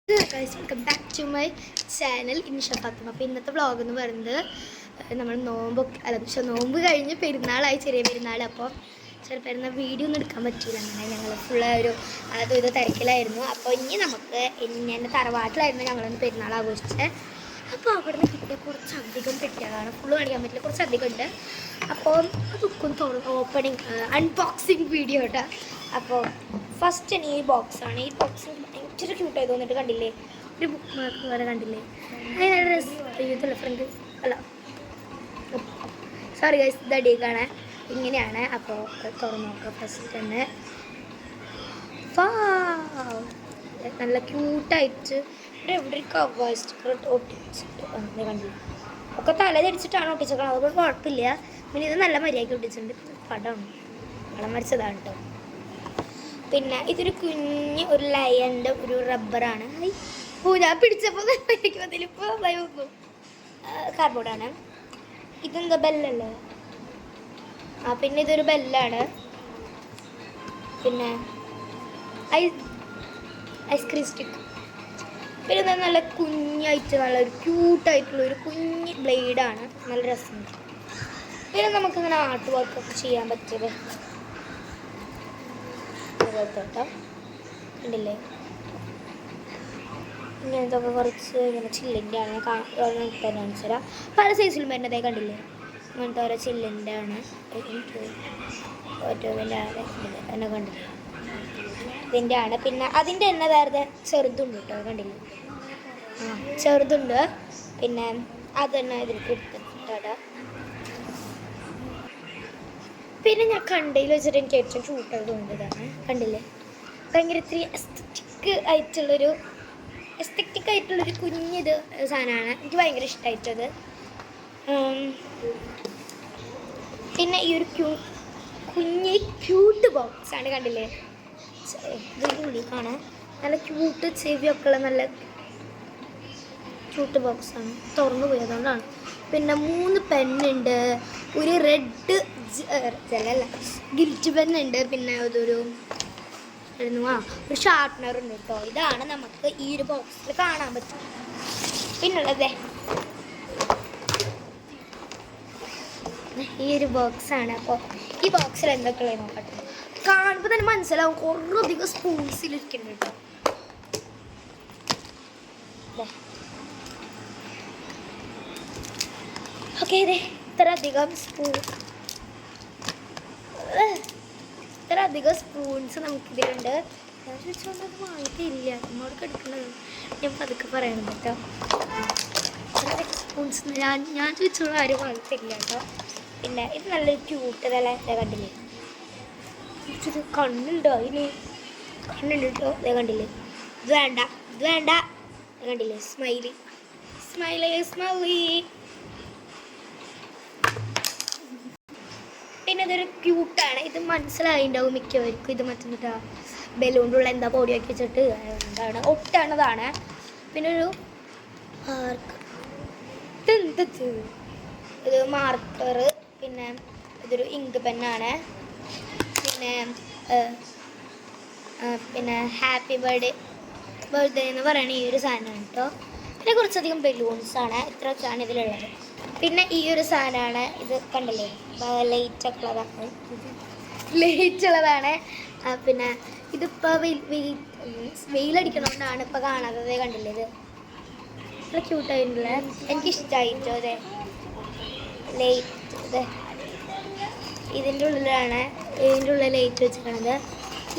Welcome back to my channel Insha Fathima. അപ്പോൾ ഇന്നത്തെ vlog എന്ന് പറയുന്നത് നമ്മൾ നോമ്പ് കഴിഞ്ഞ് പെരുന്നാളായി, ചെറിയ പെരുന്നാൾ. അപ്പോൾ ചെറിയ പെരുന്നാൾ വീഡിയോ ഒന്നും എടുക്കാൻ പറ്റിയില്ല. അങ്ങനെ ഞങ്ങൾ ഫുള്ള് അതും ഇത് തിരക്കിലായിരുന്നു. അപ്പോൾ ഇനി നമുക്ക് എൻ്റെ തറവാട്ടിലായിരുന്നു ഞങ്ങളൊന്ന് പെരുന്നാൾ ആഘോഷിച്ചത്. അപ്പോൾ അവിടെ നിന്ന് കിട്ടിയ കുറച്ചധികം പെട്ടികളാണ്, ഫുള്ള് കാണിക്കാൻ പറ്റില്ല, കുറച്ചധികം ഉണ്ട്. അപ്പോൾ അതൊക്കെ ഓപ്പണിങ് അൺബോക്സിങ് വീഡിയോ കേട്ടോ. അപ്പോൾ ഫസ്റ്റ് ഈ ബോക്സാണ്. ഈ ബോക്സ് ഭയങ്കര ക്യൂട്ടായി തോന്നിട്ട് കണ്ടില്ലേ, ഒരു ബുക്ക് മാർക്ക് പോലെ കണ്ടില്ലേ, അതിന് നല്ല രസം. ഫ്രണ്ട് അല്ല, സോറി ഗൈസ്, ഇതടിയൊക്കെയാണ് ഇങ്ങനെയാണ്. അപ്പോൾ തുറന്ന് നോക്കാം. ഫസ്റ്റ് തന്നെ നല്ല ക്യൂട്ടായിട്ട് ഇവിടെ കവർ സ്റ്റിക്കർ ഒട്ടിച്ചിട്ട് കണ്ടില്ല, ഒക്കെ തല ധരിച്ചിട്ടാണ് ഒട്ടിച്ചേക്കണം, അതുകൊണ്ട് കുഴപ്പമില്ല. പിന്നെ ഇത് നല്ല മര്യാദയ്ക്ക് ഒട്ടിച്ചിട്ടുണ്ട്. പടമാണ്, വളം വരച്ചതാണ് കേട്ടോ. പിന്നെ ഇതൊരു കുഞ്ഞ് ഒരു ലയൻ്റെ ഒരു റബ്ബറാണ്. ഞാൻ പിടിച്ചപ്പോൾ അതിലിപ്പോൾ വന്നു. കാർഡ്ബോർഡാണ്. ഇതെന്താ ബെല്ലല്ലേ? പിന്നെ ഇതൊരു ബെല്ലാണ്. പിന്നെ ഐസ്ക്രീം സ്റ്റിക്ക്. പിന്നെ നല്ല കുഞ്ഞായിട്ട് നല്ലൊരു ക്യൂട്ടായിട്ടുള്ള ഒരു കുഞ്ഞ് ബ്ലേഡാണ്, നല്ല രസമുണ്ട്. പിന്നെ നമുക്കിങ്ങനെ ആർട്ട് വർക്കൊക്കെ ചെയ്യാൻ പറ്റിയത് കേട്ടോ, കണ്ടില്ലേ. ഇങ്ങനത്തൊക്കെ കുറച്ച് ഇങ്ങനെ ചില്ലിൻ്റെ ആണ് കാണിച്ചു തരാം. പല സൈസിലും വരുന്നതേ കണ്ടില്ലേ, അങ്ങനത്തെ ഓരോ ചില്ലിൻ്റെ ആണ്. എന്നെ കണ്ടില്ലേ, ഇതിൻ്റെ ആണ്. പിന്നെ അതിൻ്റെ തന്നെ വേറെ ചെറുതുണ്ട് കേട്ടോ, കണ്ടില്ലേ, ചെറുതുണ്ട്. പിന്നെ അത് തന്നെ ഇതിലേക്ക് എടുത്തിട്ടാ. പിന്നെ ഞാൻ കണ്ടതിൽ വെച്ചിട്ട് എനിക്ക് ഏറ്റവും ക്യൂട്ടായി തോന്നിയതാണ്, കണ്ടില്ലേ, ഭയങ്കര ഇത്തിരി എസ്തെറ്റിക് ആയിട്ടുള്ളൊരു കുഞ്ഞിത് സാധനമാണ്. എനിക്ക് ഭയങ്കര ഇഷ്ടമായിട്ടത്. പിന്നെ ഈ ഒരു കുഞ്ഞി ക്യൂട്ട് ബോക്സാണ്, കണ്ടില്ലേ, ഇതിൻ്റെ ഉള്ളിൽ കാണാൻ നല്ല ക്യൂട്ട് ചെവിയൊക്കെ ഉള്ള നല്ല ക്യൂട്ട് ബോക്സാണ്. തുറന്നു പോയി, അതുകൊണ്ടാണ്. പിന്നെ 3 പെന്നുണ്ട്, ഒരു റെഡ് ജലല്ല ഗിൽറ്റ് പെന്നുണ്ട്, പിന്നെ ഒരു ഷാർപ്നർ ഉണ്ട് കേട്ടോ. ഇതാണ് നമുക്ക് ഈ ഒരു ബോക്സിൽ കാണാൻ പറ്റും. പിന്നുള്ളതേ ഈ ഒരു ബോക്സാണ്. അപ്പോൾ ഈ ബോക്സിൽ എന്തൊക്കെയുള്ളത് നോക്കട്ടെ. കാണുമ്പോൾ തന്നെ മനസ്സിലാവും കുറേ അധികം സ്പൂൺസിലിരിക്കുന്നുണ്ട് കേട്ടോ. ഓക്കെ, ഇത്ര അധികം സ്പൂൺസ് നമുക്കിതിലുണ്ട്. ഞാൻ ചോദിച്ചോണ്ട് അത് വാങ്ങിയിട്ടില്ല, നമ്മോട് എടുക്കുന്നത് ഞാൻ പതുക്കെ പറയണം കേട്ടോ. ഇത്ര സ്പൂൺസ് ഞാൻ ചോദിച്ചോണ്ട് ആരും വാങ്ങിയിട്ടില്ല കേട്ടോ. പിന്നെ ഇത് നല്ലൊരു ക്യൂട്ട് വില കണ്ടില്ലേ, ഇത് കണ്ണുണ്ടോ, അതിന് കണ്ണുണ്ട് കേട്ടോ. ഇതേ കണ്ടില്ലേ, ഇത് വേണ്ട കണ്ടില്ലേ, സ്മൈലി. പിന്നെ ഇതൊരു ക്യൂട്ടാണ്. ഇത് മനസ്സിലായിണ്ടാവും മിക്കവർക്കും. ഇത് മറ്റന്നിട്ടാ ബലൂണിലുള്ള എന്താ പൊടിയാക്കി വെച്ചിട്ട് എന്താണ് ഒട്ടാണതാണ്. പിന്നെ ഒരു ഇത് മാർക്കർ. പിന്നെ ഇതൊരു ഇങ്ക് പെന്നാണ്. പിന്നെ ഹാപ്പി ബർത്ത്ഡേ എന്ന് പറയുന്ന ഈ ഒരു സാധനമാണ് കേട്ടോ. പിന്നെ കുറച്ചധികം ബലൂൺസാണ്, ഇത്രയൊക്കെയാണ് ഇതിലുള്ളത്. പിന്നെ ഈ ഒരു സാധനമാണ്, ഇത് കണ്ടില്ലേ, ലൈറ്റ് ഉള്ളതാണ്. പിന്നെ ഇതിപ്പോൾ വെയിലടിക്കണോണ്ടാണ് ഇപ്പോൾ കാണാത്തത്, കണ്ടില്ലേ. ഇത് നല്ല ക്യൂട്ടായിട്ടുള്ള, എനിക്കിഷ്ടമായിട്ടോ. അതെ ലൈറ്റ്, ഇതിൻ്റെ ഉള്ളിലാണ്, ഇതിൻ്റെ ഉള്ളിൽ ലൈറ്റ് വെച്ചിരിക്കണത്.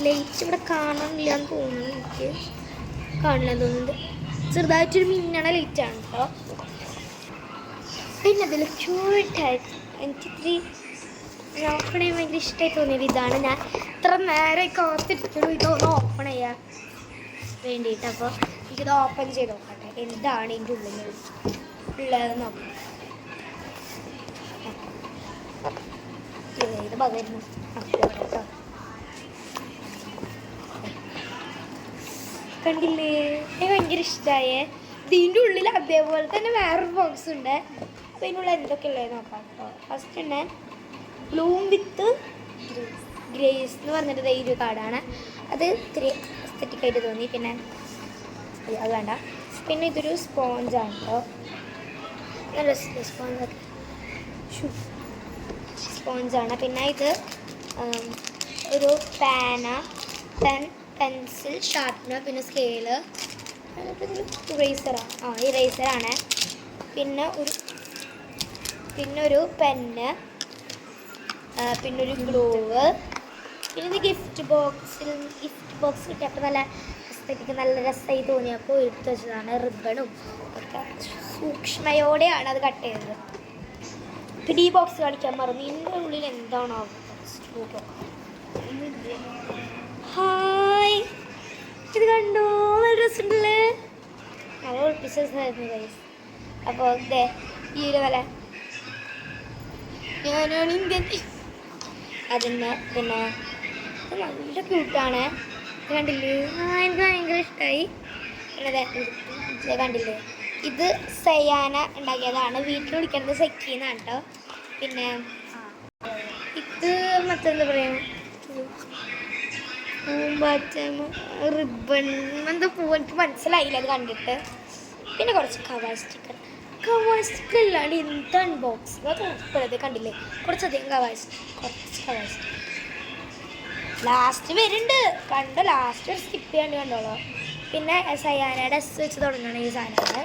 ലൈറ്റ് ഇവിടെ കാണാനില്ല എന്ന് തോന്നുന്നു, എനിക്ക് കാണില്ലെന്ന് തോന്നുന്നുണ്ട്. ചെറുതായിട്ടൊരു മിന്നണ ലൈറ്റാണ് കേട്ടോ. പിന്നെ അതിൽ ക്യൂട്ടായിട്ട് എനിക്കിത്തിരി ഓപ്പൺ ചെയ്യാൻ ഭയങ്കര ഇഷ്ടമായി തോന്നിയത് ഇതാണ്. ഞാൻ ഇത്ര നേരം കാത്തിരിക്കണം ഇതൊന്ന് ഓപ്പൺ ചെയ്യാൻ വേണ്ടിയിട്ട്. അപ്പോൾ എനിക്കിത് ഓപ്പൺ ചെയ്ത് നോക്കട്ടെ, എന്താണ് ഇതിൻ്റെ ഉള്ളിൽ ഉള്ളത് നോക്കാം. ഇത് പകരുന്നു കേട്ടോ, കണ്ടില്ലേ, എനിക്ക് ഭയങ്കര ഇഷ്ടമായേ. ഇതിൻ്റെ ഉള്ളിൽ അതേപോലെ തന്നെ വേറൊരു ബോക്സ് ഉണ്ട്. അപ്പോൾ ഇതിനുള്ള എന്തൊക്കെയുള്ളത് നോക്കാം കേട്ടോ. ഫസ്റ്റ് തന്നെ ബ്ലൂം വിത്ത് ഗ്രേസ് എന്ന് പറഞ്ഞിട്ട് ഈ ഒരു കാർഡാണ്. അത് ഇത്തിരി എസ്തെറ്റിക്കായിട്ട് തോന്നി. പിന്നെ അത് വേണ്ട. പിന്നെ ഇതൊരു സ്പോഞ്ചാണ് കേട്ടോ, നല്ല സ്പോഞ്ചൊക്കെ സ്പോഞ്ചാണ്. പിന്നെ ഇത് ഒരു പെൻസിൽ, ഷാർപ്പ്നർ, പിന്നെ സ്കെയില്, ഇറേസറാണ്. പിന്നെ ഒരു പെന്ന്, പിന്നെ ഒരു ഗ്ലൂവ്. പിന്നെ ഇത് ഗിഫ്റ്റ് ബോക്സ് കിട്ടിയപ്പോൾ നല്ല എസ്തെറ്റിക്ക് നല്ല രസമായി തോന്നിയപ്പോൾ എടുത്തു വെച്ചതാണ്. റിബണും ഒക്കെ സൂക്ഷ്മയോടെയാണ് അത് കട്ട് ചെയ്തത്. പിന്നെ ഈ ബോക്സ് കാണിക്കാൻ മറന്നു. ഇതിൻ്റെ ഉള്ളിൽ എന്താണോ ഹായ്, ഇത് കണ്ടോ, നല്ല രസമുണ്ടല്ലേ. നല്ല ഒളിപ്പിച്ചായിരുന്നു ഗൈസ്. അപ്പോൾ ഇതേ ഈ ഒരു വില ഞാനാണ് ഇന്ത്യൻ. അതിന് പിന്നെ നല്ല ക്യൂട്ടാണ്. കണ്ടില്ലേ, എനിക്ക് ഭയങ്കര ഇഷ്ടമായി. പിന്നെ കണ്ടില്ലേ, ഇത് സയാന ഉണ്ടാക്കിയതാണ്. വീട്ടിൽ വിളിക്കുന്നത് സെക്കീന്നാണ് കേട്ടോ. പിന്നെ ഇത് മറ്റെന്താ പറയുക, റിബൺ എന്താ പൂവ്, എനിക്ക് മനസ്സിലായില്ല അത് കണ്ടിട്ട്. പിന്നെ കുറച്ച് കവർ സ്റ്റിക്കർ ഇല്ലാണ്ട് എന്ത് അൺബോക്സിങ് അത് ഉൾപ്പെടുന്നത് കണ്ടില്ലേ. കുറച്ചധികം കവർ സ്റ്റിക്കർ ലാസ്റ്റ് വരുന്നുണ്ട് കണ്ടോ, ലാസ്റ്റ് ഒരു സ്കിപ്പ് ചെയ്യാണ്ട് കണ്ടോളൂ. പിന്നെ സയാനയുടെ എസ് വെച്ച് തുടങ്ങണം ഈ സാധനങ്ങൾ.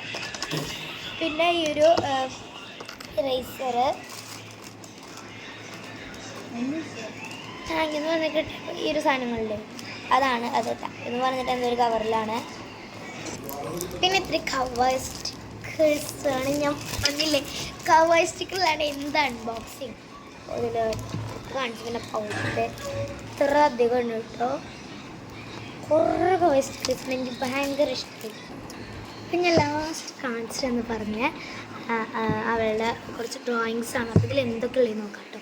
പിന്നെ ഈ ഒരു ഇറേസർ എന്ന് പറഞ്ഞിട്ട് ഈ ഒരു സാധനങ്ങളില്ലേ, അതാണ് അത് എന്ന് പറഞ്ഞിട്ട് എന്തൊരു കവറിലാണ്. പിന്നെ ഇത്തിരി കവർ സ്റ്റിക്കേഴ്സാണ്. ഞാൻ പറഞ്ഞില്ലേ കവർ സ്റ്റിക്കറിലാണ് എന്ത് അൺബോക്സിങ് അതിൽ കാണിച്ചു. പിന്നെ പൗഡർ ഇത്ര അധികം ഉണ്ട് കേട്ടോ. കുറേ കവർ സ്റ്റിക്കേഴ്സ് എനിക്ക് ഭയങ്കര ഇഷ്ടമായി. പിന്നെ ലാസ്റ്റ് കാണിച്ചതെന്ന് പറഞ്ഞ് അവളുടെ കുറച്ച് ഡ്രോയിങ്സാണ്. അപ്പോൾ ഇതിൽ എന്തൊക്കെ ഉള്ളത് നോക്കാം കേട്ടോ.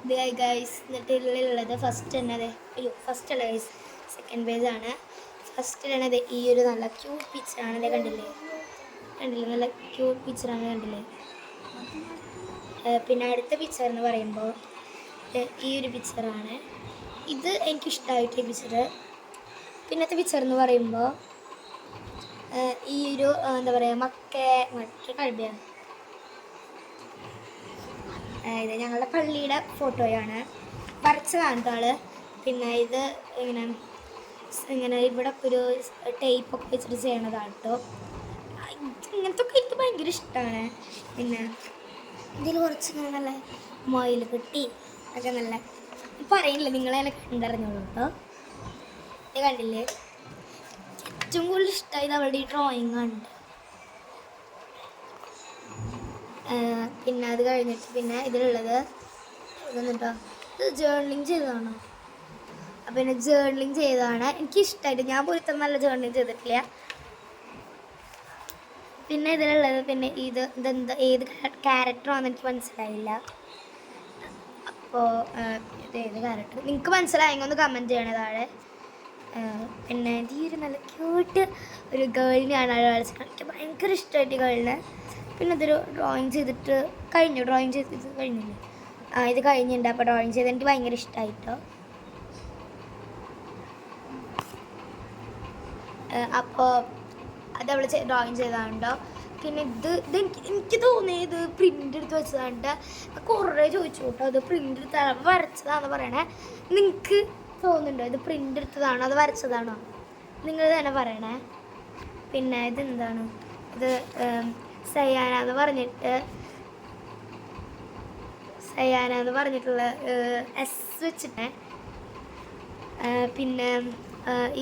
ഇത് ഗൈസ്, എന്നിട്ട് ഇതിലുള്ളത് ഫസ്റ്റ് തന്നെ ഫസ്റ്റ് അല്ല ഗൈസ്, സെക്കൻഡ് പേജാണ്. ഫസ്റ്റിലാണത് ഈ ഒരു നല്ല ക്യൂട്ട് പിക്ചറാണ്. ഇത് കണ്ടില്ലേ, നല്ല ക്യൂട്ട് പിക്ചറാണ്, കണ്ടില്ലേ. പിന്നെ അടുത്ത പിക്ചർ എന്ന് പറയുമ്പോൾ ഈ ഒരു പിക്ചറാണ്. ഇത് എനിക്കിഷ്ടമായിട്ട് ഈ പിക്ചർ. പിന്നത്തെ പിക്ചർ എന്ന് പറയുമ്പോൾ ഈ ഒരു എന്താ പറയുക മറ്റേ കഴുതയാണ്. ഇത് ഞങ്ങളുടെ പള്ളിയുടെ ഫോട്ടോയാണ്, വരച്ചതാണ് ആള്. പിന്നെ ഇത് ഇങ്ങനെ ഇവിടെ ഒരു ടേപ്പൊക്കെ വെച്ചിട്ട് ചെയ്യണതാണ് കേട്ടോ. ഇങ്ങനത്തെ ഒക്കെ എനിക്ക് ഭയങ്കര ഇഷ്ടമാണ്. പിന്നെ ഇതിൽ കുറച്ച് നല്ല മൊയിൽ കിട്ടി ഒക്കെ നല്ല പറയുന്നില്ല, നിങ്ങളെ കണ്ടറിഞ്ഞോളൂ കേട്ടോ. ഇത് കണ്ടില്ലേ, ഏറ്റവും കൂടുതൽ ഇഷ്ടമായത് അവളുടെ ഈ ഡ്രോയിങ് ആണ്. പിന്നെ അത് കഴിഞ്ഞിട്ട് പിന്നെ ഇതിലുള്ളത് ഇതെന്നിട്ടോ, ഇത് ജേർണലിങ് ചെയ്തതാണോ? പിന്നെ ജേർണലിങ് ചെയ്തതാണ്. എനിക്കിഷ്ടമായിട്ട്, ഞാൻ പോലും ഇത്ര നല്ല ജേർണലിങ് ചെയ്തിട്ടില്ല. പിന്നെ ഇതിലുള്ളത് പിന്നെ ഇതെന്താ ഏത് ക്യാരക്ടറാണെന്ന് എനിക്ക് മനസ്സിലായില്ല. അപ്പോൾ ഇത് ഏത് ക്യാരക്ടർ നിങ്ങൾക്ക് മനസ്സിലായെങ്കിൽ ഒന്ന് കമൻറ്റ് ചെയ്യണേ താഴെ. പിന്നെ ഈ ഒരു നല്ല ക്യൂട്ട് ഒരു ഗേളിനെയാണ് അയാൾ വരച്ചത്. എനിക്ക് ഭയങ്കര ഇഷ്ടമായിട്ട് ഗേളിനെ. പിന്നെ ഇതൊരു ഡ്രോയിങ് ചെയ്തിട്ട് ഡ്രോയിങ് ചെയ്തിട്ട് കഴിഞ്ഞില്ലേ, ഇത് കഴിഞ്ഞിട്ടുണ്ട്. അപ്പോൾ ഡ്രോയിങ് ചെയ്ത് എനിക്ക് ഭയങ്കര ഇഷ്ടമായിട്ടോ. അപ്പോൾ അത് അവൾ ഡ്രോയിങ് ചെയ്തതാണ്ടോ. പിന്നെ എനിക്ക് തോന്നിയത് പ്രിൻ്റ് എടുത്ത് വെച്ചതാണ്ട്. കുറേ ചോദിച്ചു കേട്ടോ, അത് പ്രിൻ്റ് എടുത്താണ് വരച്ചതാണെന്ന് പറയണേ. നിങ്ങൾക്ക് തോന്നുന്നുണ്ടോ ഇത് പ്രിൻ്റ് എടുത്തതാണോ അത് വരച്ചതാണോ? നിങ്ങൾ തന്നെ പറയണേ. പിന്നെ ഇതെന്താണ്, ഇത് സയാന എന്ന് പറഞ്ഞിട്ടുള്ള എസ് വെച്ചിട്ട്. പിന്നെ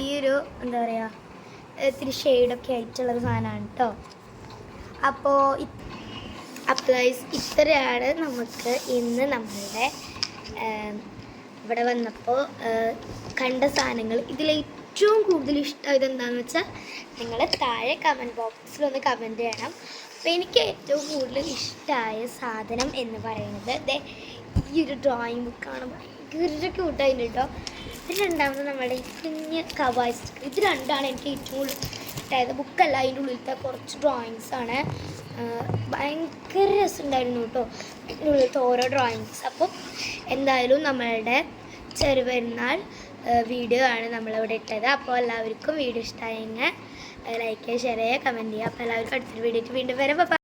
ഈ ഒരു എന്താ പറയുക, ഇത്തിരി ഷെയ്ഡൊക്കെ ആയിട്ടുള്ളൊരു സാധനമാണ് കേട്ടോ. അപ്പോൾ ഇത്രയാണ് നമുക്ക് ഇന്ന് നമ്മളുടെ ഇവിടെ വന്നപ്പോൾ കണ്ട സാധനങ്ങൾ. ഇതിലേറ്റവും കൂടുതൽ ഇഷ്ടമായത് എന്താണെന്ന് വെച്ചാൽ നിങ്ങൾ താഴെ കമൻറ്റ് ബോക്സിലൊന്ന് കമൻറ്റ് ചെയ്യണം. അപ്പോൾ എനിക്ക് ഏറ്റവും കൂടുതൽ ഇഷ്ടമായ സാധനം എന്ന് പറയുന്നത് ഈ ഒരു ഡ്രോയിങ് ബുക്കാണ്. ഭയങ്കര ക്യൂട്ടായിട്ട് കേട്ടോ. ഇത് രണ്ടാമത് നമ്മുടെ കുഞ്ഞ് കവായ് സ്റ്റിക്കർ. ഇത് രണ്ടാണ് എനിക്ക് ഏറ്റവും കൂടുതൽ ഇഷ്ടമായത്. ബുക്കല്ല, അതിൻ്റെ ഉള്ളിലത്തെ കുറച്ച് ഡ്രോയിങ്സാണ്. ഭയങ്കര രസമുണ്ടായിരുന്നു കേട്ടോ അതിൻ്റെ ഉള്ളിലത്തെ ഓരോ ഡ്രോയിങ്സ്. അപ്പോൾ എന്തായാലും നമ്മളുടെ ചെറുപെരുന്നാൾ വീഡിയോ ആണ് നമ്മളിവിടെ ഇട്ടത്. അപ്പോൾ എല്ലാവർക്കും വീഡിയോ ഇഷ്ടമായെങ്കിൽ ലൈക്ക് ചെയ്യുക, ഷെയർ ചെയ്യുക, കമൻറ്റ് ചെയ്യുക. അപ്പോൾ എല്ലാവർക്കും അടുത്തൊരു വീഡിയോയ്ക്ക് വീണ്ടും വരാം.